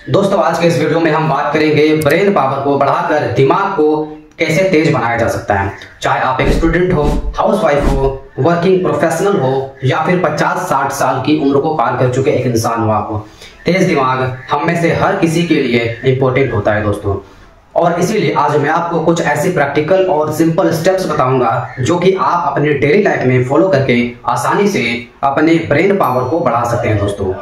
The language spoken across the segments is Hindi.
दोस्तों आज के इस वीडियो में हम बात करेंगे ब्रेन पावर को बढ़ाकर दिमाग को कैसे तेज बनाया जा सकता है। चाहे आप एक स्टूडेंट हो, हाउसवाइफ हो, वर्किंग प्रोफेशनल हो या फिर 50-60 साल की उम्र को पार कर चुके एक इंसान हो आप, तेज दिमाग हम में से हर किसी के लिए इंपॉर्टेंट होता है दोस्तों। और इसीलिए आज मैं आपको कुछ ऐसे प्रैक्टिकल और सिंपल स्टेप्स बताऊंगा जो कि आप अपने डेली लाइफ में फॉलो करके आसानी से अपने ब्रेन पावर को बढ़ा सकते हैं दोस्तों।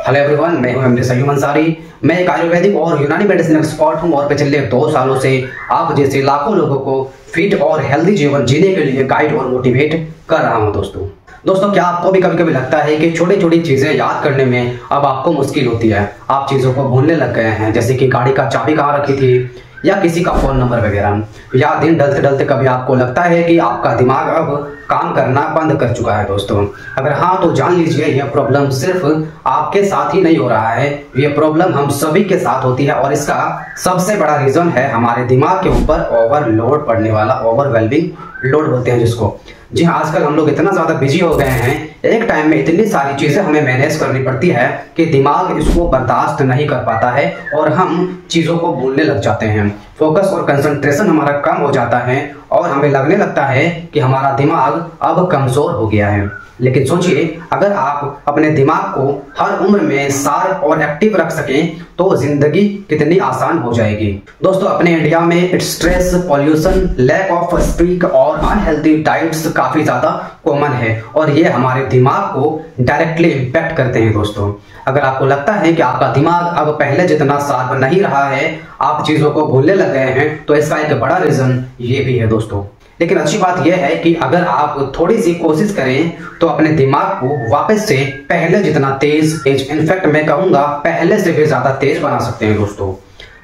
हेलो एवरीवन, मैं हूं एमडी सय्यम अंसारी। मैं एक आयुर्वेदिक और यूनानी मेडिसिन एक्सपर्ट हूं और पिछले 2 सालों से आप जैसे लाखों लोगों को फिट और हेल्दी जीवन जीने के लिए गाइड और मोटिवेट कर रहा हूं दोस्तों। क्या आपको भी कभी कभी लगता है कि छोटी छोटी चीजें याद करने में अब आपको मुश्किल होती है, आप चीजों को भूलने लग गए हैं, जैसे कि गाड़ी का चाबी कहाँ रखी थी या किसी का फोन नंबर वगैरह, या दिन ढलते ढलते कभी आपको लगता है कि आपका दिमाग अब काम करना बंद कर चुका है दोस्तों। अगर हाँ तो जान लीजिए यह प्रॉब्लम सिर्फ आपके साथ ही नहीं हो रहा है, यह प्रॉब्लम हम सभी के साथ होती है और इसका सबसे बड़ा रीजन है हमारे दिमाग के ऊपर ओवरलोड पड़ने वाला, ओवरवेलमिंग लोड बोलते हैं जिसको। जी हाँ, आजकल हम लोग इतना ज्यादा बिजी हो गए हैं, एक टाइम में इतनी सारी चीजें हमें मैनेज करनी पड़ती है कि दिमाग इसको बर्दाश्त नहीं कर पाता है और हम चीजों को भूलने लग जाते हैं। फोकस और कंसंट्रेशन हमारा कम हो जाता है और हमें लगने लगता है कि हमारा दिमाग अब कमजोर हो गया है। लेकिन सोचिए, अगर आप अपने दिमाग को हर उम्र में शार्प और एक्टिव रख सकें तो जिंदगी कितनी आसान हो जाएगी। दोस्तों अपने इंडिया में stress, pollution, lack of sleep और अनहेल्दी डाइट्स काफी ज्यादा कॉमन है और ये हमारे दिमाग को डायरेक्टली इम्पैक्ट करते हैं दोस्तों। अगर आपको लगता है कि आपका दिमाग अब पहले जितना शार्प नहीं रहा है, आप चीजों को भूलने लग गए हैं, तो इसका एक बड़ा रीजन ये भी है दोस्तों। लेकिन अच्छी बात यह है कि अगर आप थोड़ी सी कोशिश करें तो अपने दिमाग को वापस से पहले जितना तेज, इनफैक्ट मैं कहूंगा पहले से भी ज्यादा तेज बना सकते हैं दोस्तों।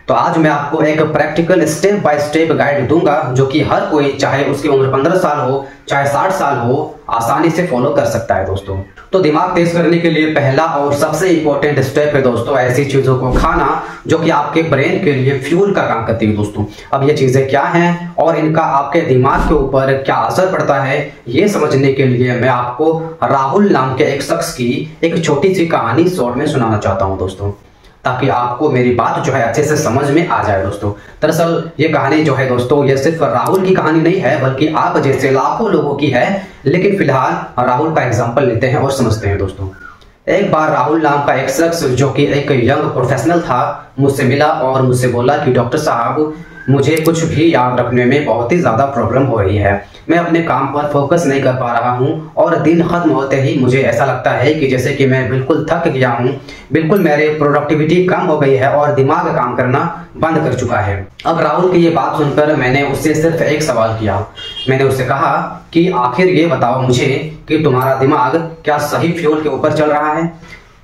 तो आज मैं आपको एक practical step by step guide दूंगा जो कि हर कोई, चाहे उसकी उम्र 15 साल हो चाहे 60 साल हो, आसानी से फॉलो कर सकता है दोस्तों। तो दिमाग तेज करने के लिए पहला और सबसे इंपॉर्टेंट स्टेप है दोस्तों ऐसी चीजों को खाना जो कि आपके ब्रेन के लिए फ्यूल का काम करती है दोस्तों। अब ये चीजें क्या हैं और इनका आपके दिमाग के ऊपर क्या असर पड़ता है, ये समझने के लिए मैं आपको राहुल नाम के एक शख्स की एक छोटी सी कहानी शॉर्ट में सुनाना चाहता हूँ दोस्तों, ताकि आपको मेरी बात जो है अच्छे से समझ में आ जाए दोस्तों। दरअसल ये कहानी जो है दोस्तों, ये सिर्फ राहुल की कहानी नहीं है बल्कि आप जैसे लाखों लोगों की है, लेकिन फिलहाल राहुल का एग्जांपल लेते हैं और समझते हैं दोस्तों। एक बार राहुल नाम का एक शख्स जो कि एक यंग प्रोफेशनल था मुझसे मिला और मुझसे बोला कि डॉक्टर साहब, मुझे कुछ भी याद रखने में बहुत ही ज्यादा प्रॉब्लम हो रही है, मैं अपने काम पर फोकस नहीं कर पा रहा हूं और दिन खत्म होते ही मुझे ऐसा लगता है कि जैसे कि मैं बिल्कुल थक गया हूं, बिल्कुल मेरी प्रोडक्टिविटी कम हो गई है और दिमाग काम करना बंद कर चुका है। अब राहुल की ये बात सुनकर मैंने उससे सिर्फ एक सवाल किया। मैंने उससे कहा कि आखिर ये बताओ मुझे कि तुम्हारा दिमाग क्या सही फ्यूल के ऊपर चल रहा है।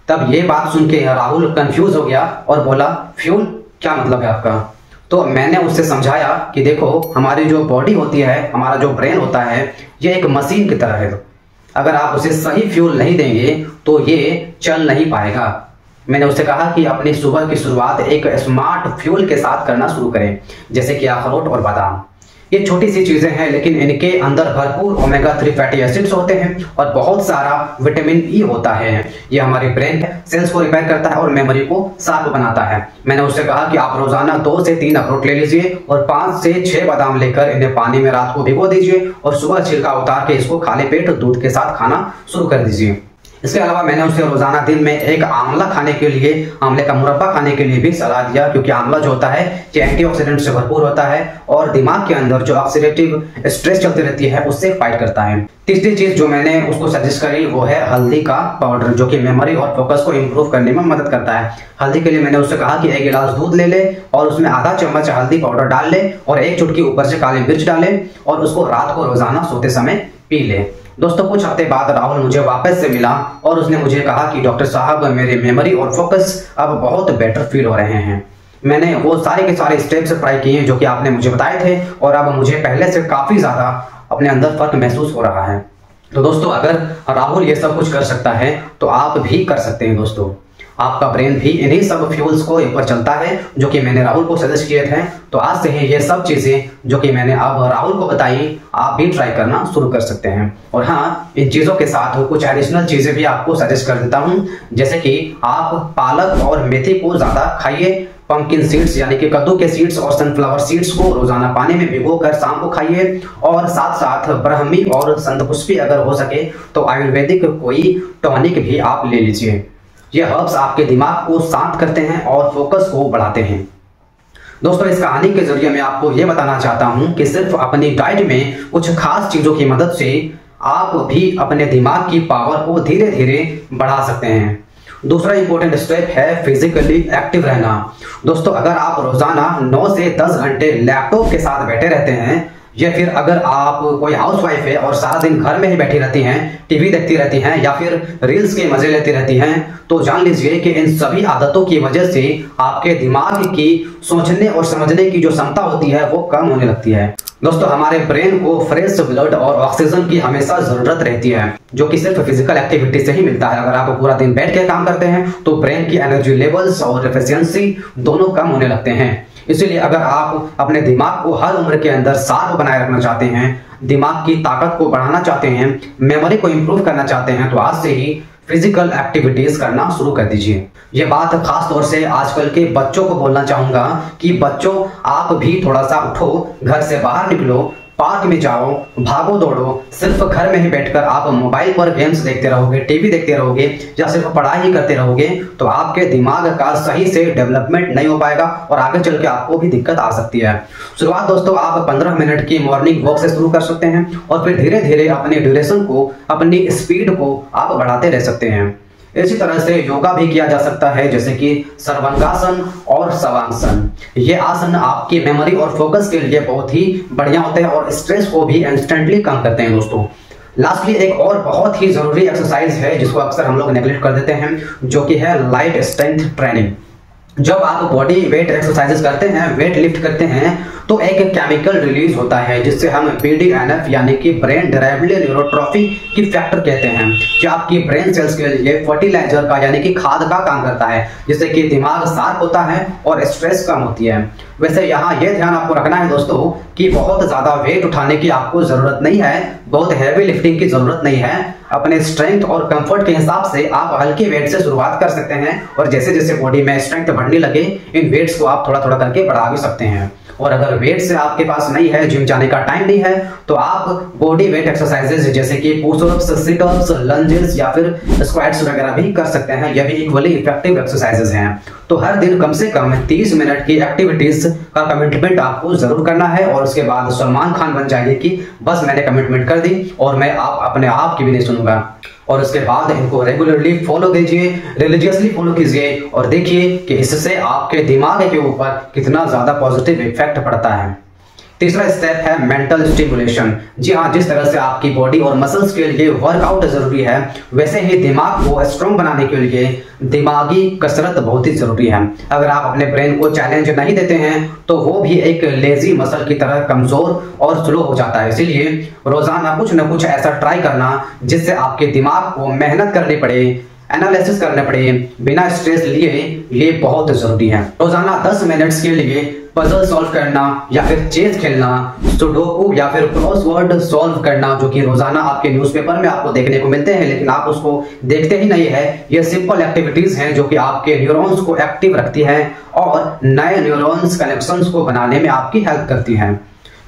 तब ये बात सुन के राहुल कंफ्यूज हो गया और बोला, फ्यूल क्या मतलब है आपका? तो मैंने उससे समझाया कि देखो, हमारी जो बॉडी होती है, हमारा जो ब्रेन होता है, ये एक मशीन की तरह है। अगर आप उसे सही फ्यूल नहीं देंगे तो ये चल नहीं पाएगा। मैंने उससे कहा कि अपनी सुबह की शुरुआत एक स्मार्ट फ्यूल के साथ करना शुरू करें, जैसे कि अखरोट और बादाम। ये छोटी सी चीजें हैं लेकिन इनके अंदर भरपूर ओमेगा 3 फैटी एसिड्स होते हैं और बहुत सारा विटामिन ई होता है। ये हमारे ब्रेन सेल्स को रिपेयर करता है और मेमोरी को शार्प बनाता है। मैंने उससे कहा कि आप रोजाना 2 से 3 अखरोट ले लीजिए और 5 से 6 बादाम लेकर इन्हें पानी में रात को भिगो दीजिए और सुबह छिलका उतार के इसको खाली पेट दूध के साथ खाना शुरू कर दीजिए। इसके अलावा मैंने उसे रोजाना दिन में एक आंवला खाने के लिए, आंवले का मुरब्बा खाने के लिए भी सलाह दिया, क्योंकि आंवला जो होता है ये एंटीऑक्सीडेंट से भरपूर होता है और दिमाग के अंदर जो ऑक्सीडेटिव स्ट्रेस चलती रहती है उससे फाइट करता है। तीसरी चीज जो मैंने उसको सजेस्ट करी वो है हल्दी का पाउडर, जो कि मेमोरी और फोकस को इंप्रूव करने में मदद करता है। हल्दी के लिए मैंने उससे कहा कि 1 गिलास दूध ले ले और उसमें आधा चम्मच हल्दी पाउडर डाल ले और 1 चुटकी ऊपर से काली मिर्च डाले और उसको रात को रोजाना सोते समय पी ले। दोस्तों कुछ हफ्ते बाद राहुल मुझे वापस से मिला और उसने मुझे कहा कि डॉक्टर साहब, मेरे मेमोरी और फोकस अब बहुत बेटर फील हो रहे हैं। मैंने वो सारे के सारे स्टेप्स ट्राई किए जो कि आपने मुझे बताए थे और अब मुझे पहले से काफी ज्यादा अपने अंदर फर्क महसूस हो रहा है। तो दोस्तों अगर राहुल ये सब कुछ कर सकता है तो आप भी कर सकते हैं दोस्तों। आपका ब्रेन भी इन्हीं सब फ्यूल्स को ऊपर चलता है जो कि मैंने राहुल को सजेस्ट किए थे। तो आज से ही ये सब चीजें जो कि मैंने अब राहुल को बताई आप भी ट्राई करना शुरू कर सकते हैं। और हाँ, इन चीजों के साथ कुछ एडिशनल चीजें भी आपको सजेस्ट कर देता हूँ, जैसे कि आप पालक और मेथी को ज्यादा खाइए, पंपकिन सीड्स यानी कि कद्दू के सीड्स और सनफ्लावर सीड्स को रोजाना पानी में भिगोकर शाम को खाइए, और साथ साथ ब्राह्मी और शंखपुष्पी अगर हो सके तो आयुर्वेदिक कोई टॉनिक भी आप ले लीजिए। ये हर्ब्स आपके दिमाग को शांत करते हैं और फोकस को बढ़ाते हैं। दोस्तों, इस कहानी के जरिए मैं आपको ये बताना चाहता हूं कि सिर्फ अपनी डाइट में कुछ खास चीजों की मदद से आप भी अपने दिमाग की पावर को धीरे धीरे बढ़ा सकते हैं। दूसरा इंपॉर्टेंट स्टेप है फिजिकली एक्टिव रहना। दोस्तों, अगर आप रोजाना 9 से 10 घंटे लैपटॉप के साथ बैठे रहते हैं, या फिर अगर आप कोई हाउसवाइफ है और सारा दिन घर में ही बैठी रहती हैं, टीवी देखती रहती हैं या फिर रील्स के मजे लेती रहती हैं, तो जान लीजिए कि इन सभी आदतों की वजह से आपके दिमाग की सोचने और समझने की जो क्षमता होती है वो कम होने लगती है। दोस्तों, हमारे ब्रेन को फ्रेश ब्लड और ऑक्सीजन की हमेशा जरूरत रहती है, जो कि सिर्फ फिजिकल एक्टिविटी से ही मिलता है। अगर आप पूरा दिन बैठ के काम करते हैं तो ब्रेन की एनर्जी लेवल्स और एफिशिएंसी दोनों कम होने लगते हैं। इसीलिए अगर आप अपने दिमाग को हर उम्र के अंदर शार्प बनाए रखना चाहते हैं, दिमाग की ताकत को बढ़ाना चाहते हैं, मेमोरी को इंप्रूव करना चाहते हैं, तो आज से ही फिजिकल एक्टिविटीज करना शुरू कर दीजिए। ये बात खास तौर से आजकल के बच्चों को बोलना चाहूंगा कि बच्चों, आप भी थोड़ा सा उठो, घर से बाहर निकलो, पार्क में जाओ, भागो दौड़ो। सिर्फ घर में ही बैठकर आप मोबाइल पर गेम्स देखते रहोगे, टीवी देखते रहोगे या सिर्फ पढ़ाई ही करते रहोगे तो आपके दिमाग का सही से डेवलपमेंट नहीं हो पाएगा और आगे चल के आपको भी दिक्कत आ सकती है। शुरुआत दोस्तों आप 15 मिनट की मॉर्निंग वॉक से शुरू कर सकते हैं और फिर धीरे धीरे अपने ड्यूरेशन को, अपनी स्पीड को आप बढ़ाते रह सकते हैं। इसी तरह से योगा भी किया जा सकता है, जैसे कि सर्वांगासन और शवांगासन। ये आसन आपकी मेमोरी और फोकस के लिए बहुत ही बढ़िया होते हैं और स्ट्रेस को भी इंस्टेंटली कम करते हैं। दोस्तों, लास्टली एक और बहुत ही जरूरी एक्सरसाइज है जिसको अक्सर हम लोग नेग्लेक्ट कर देते हैं, जो कि है लाइट स्ट्रेंथ ट्रेनिंग। जब आप बॉडी वेट एक्सरसाइजेस करते हैं, वेट लिफ्ट करते हैं, तो एक केमिकल रिलीज होता है जिससे हम BDNF यानी कि ब्रेन डिराइव्ड न्यूरोट्रॉफी की फैक्टर कहते हैं, जो आपकी ब्रेन सेल्स के लिए फर्टिलाइजर का यानी कि खाद का काम करता है, जिससे कि दिमाग शार्प होता है और स्ट्रेस कम होती है। वैसे यहाँ ये ध्यान आपको रखना है दोस्तों कि बहुत ज्यादा वेट उठाने की आपको जरूरत नहीं है, बहुत हैवी लिफ्टिंग की जरूरत नहीं है। अपने स्ट्रेंथ और कंफर्ट के हिसाब से आप हल्के वेट से शुरुआत कर सकते हैं और जैसे जैसे बॉडी में स्ट्रेंथ बढ़ने लगे इन वेट्स को आप थोड़ा थोड़ा करके बढ़ा भी सकते हैं। और अगर वेट से आपके पास नहीं है, जिम जाने का टाइम नहीं है, तो आप बॉडी वेट एक्सरसाइजेज जैसे कि पुशअप्स, सिटअप्स, लंजेस या फिर स्क्वाट्स वगैरह भी कर सकते हैं। यह भी इक्वली इफेक्टिव एक्सरसाइजेज हैं। तो हर दिन कम से कम 30 मिनट की एक्टिविटीज का कमिटमेंट आपको जरूर करना है और उसके बाद सलमान खान बन जाइए कि बस मैंने कमिटमेंट कर दी और मैं अपने आप की भी नहीं सुनूंगा। और उसके बाद इनको रेगुलरली फॉलो कीजिए, रिलीजियसली फॉलो कीजिए और देखिए कि इससे आपके दिमाग के ऊपर कितना ज्यादा पॉजिटिव इफेक्ट पड़ता है। तीसरा स्टेप है मेंटल स्टिमुलेशन। जी हाँ, जिस तरह से आपकी बॉडी और मसल्स के लिए वर्कआउट जरूरी है, वैसे ही दिमाग को स्ट्रॉन्ग बनाने के लिए दिमागी कसरत बहुत ही जरूरी है। अगर आप अपने ब्रेन को चैलेंज नहीं देते हैं तो वो भी एक लेजी मसल की तरह कमजोर और स्लो हो जाता है। इसीलिए रोजाना कुछ न कुछ ऐसा ट्राई करना जिससे आपके दिमाग को मेहनत करनी पड़े, एनालिसिस करने पड़े बिना स्ट्रेस लिए, ये बहुत जरूरी है। रोजाना 10 मिनट्स के लिए पजल सॉल्व करना या फिर चेस खेलना, सुडोकू या फिर क्रॉसवर्ड सॉल्व करना, जो कि रोजाना आपके न्यूज़पेपर में आपको देखने को मिलते हैं लेकिन आप उसको देखते ही नहीं है। ये सिंपल एक्टिविटीज हैं जो कि आपके न्यूरॉन्स को एक्टिव रखती हैं और नए न्यूरॉन्स कनेक्शंस को बनाने में आपकी हेल्प करती हैं।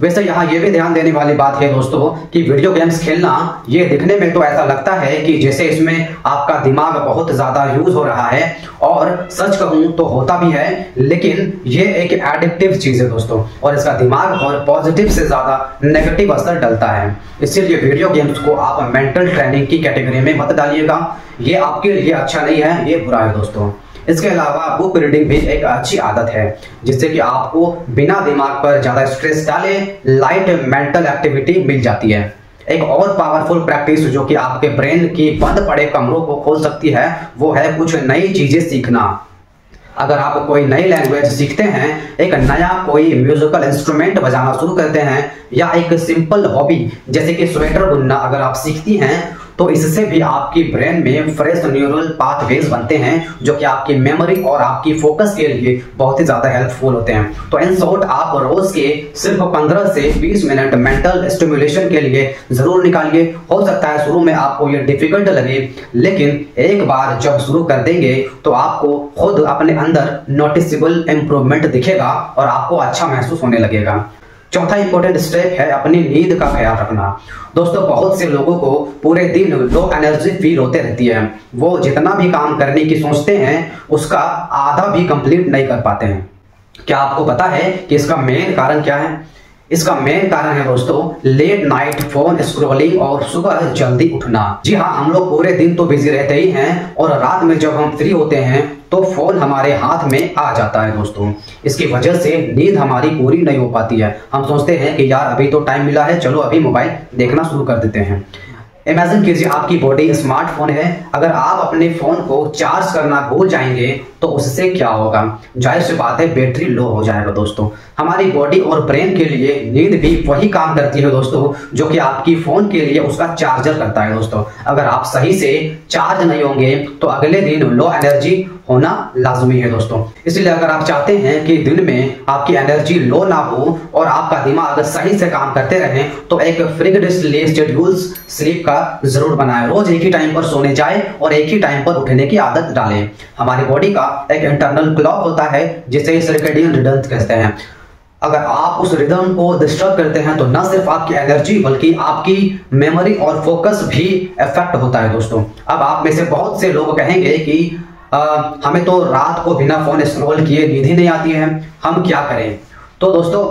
वैसे यहाँ ये भी ध्यान देने वाली बात है दोस्तों कि वीडियो गेम्स खेलना, ये दिखने में तो ऐसा लगता है कि जैसे इसमें आपका दिमाग बहुत ज्यादा यूज हो रहा है, और सच कहूं तो होता भी है, लेकिन ये एक एडिक्टिव चीज है दोस्तों और इसका दिमाग पर पॉजिटिव से ज्यादा नेगेटिव असर डलता है। इसीलिए वीडियो गेम्स को आप मेंटल ट्रेनिंग की कैटेगरी में मत डालिएगा, ये आपके लिए अच्छा नहीं है, ये बुरा है दोस्तों। इसके अलावा बुक रीडिंग भी एक अच्छी आदत है जिससे कि आपको बिना दिमाग पर ज्यादा स्ट्रेस डाले लाइट मेंटल एक्टिविटी मिल जाती है। एक और पावरफुल प्रैक्टिस जो कि आपके ब्रेन की बंद पड़े कमरों को खोल सकती है वो है कुछ नई चीजें सीखना। अगर आप कोई नई लैंग्वेज सीखते हैं, एक नया कोई म्यूजिकल इंस्ट्रूमेंट बजाना शुरू करते हैं या एक सिंपल हॉबी जैसे कि स्वेटर बुनना अगर आप सीखती हैं, तो इससे भी आपकी ब्रेन में फ्रेश न्यूरल पाथवेज बनते हैं जो कि आपकी मेमोरी और आपकी फोकस के लिए बहुत ही ज्यादा हेल्पफुल होते हैं। तो इन शॉर्ट आप रोज के सिर्फ 15 से 20 मिनट मेंटल स्टिमुलेशन के लिए जरूर निकालिए। हो सकता है शुरू में आपको ये डिफिकल्ट लगे, लेकिन एक बार जब शुरू कर देंगे तो आपको खुद अपने अंदर नोटिसेबल इंप्रूवमेंट दिखेगा और आपको अच्छा महसूस होने लगेगा। चौथा इंपॉर्टेंट स्टेप है अपनी नींद का ख्याल रखना। दोस्तों, बहुत से लोगों को पूरे दिन लो एनर्जी फील होते रहती है। वो जितना भी काम करने की सोचते हैं उसका आधा भी कंप्लीट नहीं कर पाते हैं। क्या आपको पता है कि इसका मेन कारण क्या है? इसका मेन कारण है दोस्तों लेट नाइट फोन स्क्रॉलिंग और सुबह जल्दी उठना। जी हाँ, हम लोग पूरे दिन तो बिजी रहते ही हैं और रात में जब हम फ्री होते हैं तो फोन हमारे हाथ में आ जाता है दोस्तों। इसकी वजह से नींद हमारी पूरी नहीं हो पाती है। हम सोचते हैं कि यार अभी तो टाइम मिला है, चलो अभी मोबाइल देखना शुरू कर देते हैं। इमेजिन कीजिए आपकी बॉडी स्मार्टफोन है, अगर आप अपने फोन को चार्ज करना भूल जाएंगे तो उससे क्या होगा? जाहिर सी बात है बैटरी लो हो जाएगा दोस्तों। हमारी बॉडी और ब्रेन के लिए नींद भी वही काम करती है दोस्तों जो कि आपकी फोन के लिए उसका चार्जर करता है दोस्तों। अगर आप सही से चार्ज नहीं होंगे तो अगले दिन लो एनर्जी होना लाजमी है दोस्तों। इसलिए अगर आप चाहते हैं कि दिन में आपकी एनर्जी लो ना हो और आपका दिमाग सही से काम करते रहे तो एक फिक्स्ड शेड्यूल्स स्लीप का जरूर बनाएं। रोज एक ही टाइम पर सोने जाए और एक ही टाइम पर उठने की आदत डालें। हमारी बॉडी का एक इंटरनल क्लॉक होता है जिसे सर्केडियन रिदम कहते हैं। अगर आप उस रिदम को डिस्टर्ब करते हैं तो न सिर्फ आपकी एनर्जी बल्कि आपकी मेमोरी और फोकस भी इफेक्ट होता है दोस्तों। अब आप में से बहुत से लोग कहेंगे कि हमें तो रात को बिना फोन स्क्रॉल किए नींद ही नहीं आती है, हम क्या करें? तो दोस्तों,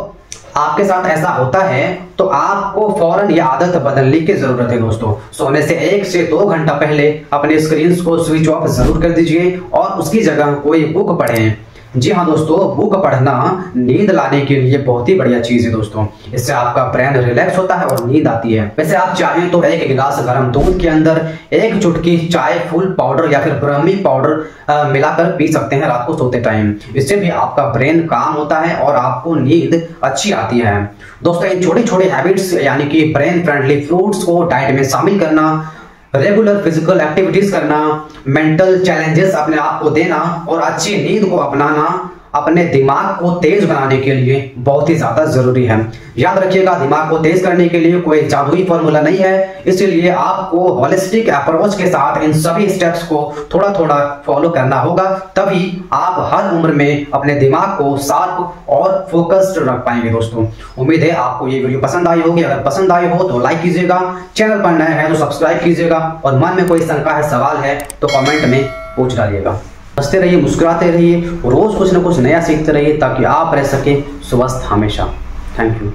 आपके साथ ऐसा होता है तो आपको फौरन ये आदत बदलने की जरूरत है दोस्तों। सोने से 1 से 2 घंटा पहले अपने स्क्रीन को स्विच ऑफ जरूर कर दीजिए और उसकी जगह कोई बुक पढ़ें। जी हाँ दोस्तों, बुक पढ़ना नींद लाने के लिए बहुत ही बढ़िया चीज है दोस्तों। इससे आपका ब्रेन रिलैक्स होता है और नींद आती है। वैसे आप चाहें तो 1 गिलास गर्म दूध के अंदर 1 चुटकी चाय फूल पाउडर या फिर ब्राह्मी पाउडर मिलाकर पी सकते हैं रात को सोते टाइम। इससे भी आपका ब्रेन काम होता है और आपको नींद अच्छी आती है दोस्तों। इन छोटी छोटी हैबिट्स यानी कि ब्रेन फ्रेंडली फ्रूट्स को डाइट में शामिल करना, रेगुलर फिजिकल एक्टिविटीज करना, मेंटल चैलेंजेस अपने आप को देना और अच्छी नींद को अपनाना अपने दिमाग को तेज बनाने के लिए बहुत ही ज्यादा जरूरी है। याद रखिएगा, दिमाग को तेज करने के लिए कोई जादुई फॉर्मूला नहीं है, इसलिए आपको होलिस्टिक अप्रोच के साथ इन सभी स्टेप्स को थोड़ा थोड़ा फॉलो करना होगा, तभी आप हर उम्र में अपने दिमाग को शार्प और फोकस्ड रख पाएंगे दोस्तों। उम्मीद है आपको ये वीडियो पसंद आई होगी। अगर पसंद आई हो तो लाइक कीजिएगा, चैनल पर नए हैं तो सब्सक्राइब कीजिएगा और मन में कोई शंका है, सवाल है तो कमेंट में पूछ डालिएगा। हंसते रहिए, मुस्कुराते रहिए, रोज कुछ न कुछ नया सीखते रहिए ताकि आप रह सके स्वस्थ हमेशा। Thank you.